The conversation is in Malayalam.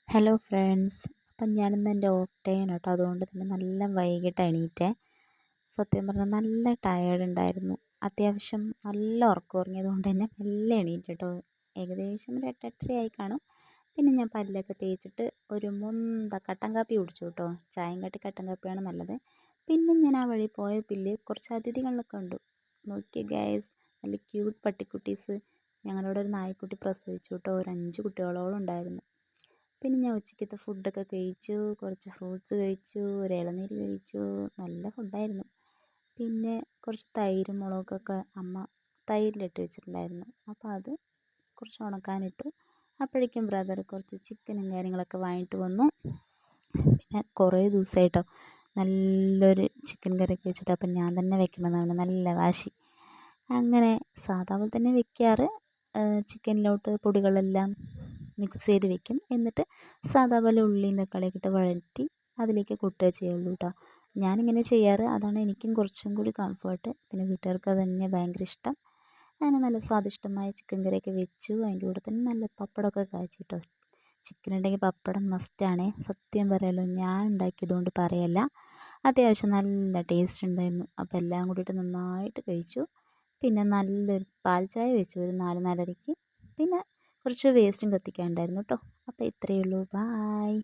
ഹലോ ഫ്രണ്ട്സ്, അപ്പം ഞാനിന്ന് എൻ്റെ ഓഫ് ഡേ ആണ് കേട്ടോ. അതുകൊണ്ട് തന്നെ നല്ല വൈകിട്ട് എണീറ്റേ. സത്യം പറഞ്ഞാൽ നല്ല ടയേർഡ് ഉണ്ടായിരുന്നു. അത്യാവശ്യം നല്ല ഉറക്കം ഉറങ്ങിയത് കൊണ്ട് തന്നെ മെല്ലെ എണീറ്റ് കേട്ടോ. ഏകദേശം ഒരു 8:30 ആയി കാണും. പിന്നെ ഞാൻ പല്ലൊക്കെ തേച്ചിട്ട് ഒരു കട്ടൻ കാപ്പി കുടിച്ചു കേട്ടോ. ചായയും കാട്ടി കട്ടൻ കാപ്പിയാണ് നല്ലത്. പിന്നെ ഞാൻ ആ വഴി പോയ കുറച്ച് അതിഥികളൊക്കെ കണ്ടു. നോക്കിയ ഗൈസ്, നല്ല ക്യൂട്ട് പട്ടിക്കുട്ടീസ്. ഞങ്ങളുടെ ഒരു നായ്ക്കുട്ടി പ്രസവിച്ചു കേട്ടോ. ഒരു 5 കുട്ടികളോളം ഉണ്ടായിരുന്നു. പിന്നെ ഞാൻ ഉച്ചക്കത്തെ ഫുഡൊക്കെ കഴിച്ചു, കുറച്ച് ഫ്രൂട്ട്സ് കഴിച്ചു, ഒരു ഇളനീര് കഴിച്ചു. നല്ല ഫുഡായിരുന്നു. പിന്നെ കുറച്ച് തൈരും മുളകൊക്കെ അമ്മ തൈരിലിട്ട് വെച്ചിട്ടുണ്ടായിരുന്നു. അപ്പോൾ അത് കുറച്ച് ഉണക്കാനിട്ടു. അപ്പോഴേക്കും ബ്രദർ കുറച്ച് ചിക്കനും കാര്യങ്ങളൊക്കെ വാങ്ങിയിട്ട് വന്നു. പിന്നെ കുറേ ദിവസമായിട്ടോ നല്ലൊരു ചിക്കൻ കറിയൊക്കെ വെച്ചിട്ട്, അപ്പം ഞാൻ തന്നെ വെക്കണമെന്നാണ് നല്ല വാശി. അങ്ങനെ സാധാ പോലെ തന്നെ വെക്കാറ്. ചിക്കനിലോട്ട് പൊടികളെല്ലാം മിക്സ് ചെയ്ത് വെക്കും. എന്നിട്ട് സാധാ പോലെ ഉള്ളിയും തക്കാളിയൊക്കെ ഇട്ട് വഴറ്റി അതിലേക്ക് കൊട്ടുകയേ ചെയ്യുള്ളൂ കേട്ടോ. ഞാനിങ്ങനെ ചെയ്യാറ്. അതാണ് എനിക്കും കുറച്ചും കൂടി കംഫർട്ട്. പിന്നെ വീട്ടുകാർക്ക് അത് തന്നെ ഭയങ്കര ഇഷ്ടം. അങ്ങനെ നല്ല സ്വാദിഷ്ടമായ ചിക്കൻ കറിയൊക്കെ വെച്ചു. അതിൻ്റെ കൂടെ തന്നെ നല്ല പപ്പടമൊക്കെ കാച്ചി കേട്ടോ. ചിക്കൻ ഉണ്ടെങ്കിൽ പപ്പടം മസ്റ്റാണേ. സത്യം പറയാലോ, ഞാൻ ഉണ്ടാക്കിയതുകൊണ്ട് പറയല്ല. അത്യാവശ്യം നല്ല ടേസ്റ്റ് ഉണ്ടായിരുന്നു. അപ്പോൾ എല്ലാം കൂടിയിട്ട് നന്നായിട്ട് കഴിച്ചു. പിന്നെ നല്ലൊരു പാൽ ചായ വെച്ചു ഒരു 4-4:30. പിന്നെ കുറച്ച് വേസ്റ്റും കത്തിക്കാനുണ്ടായിരുന്നു കേട്ടോ. അപ്പോൾ ഇത്രയേ ഉള്ളൂ. ബായ്.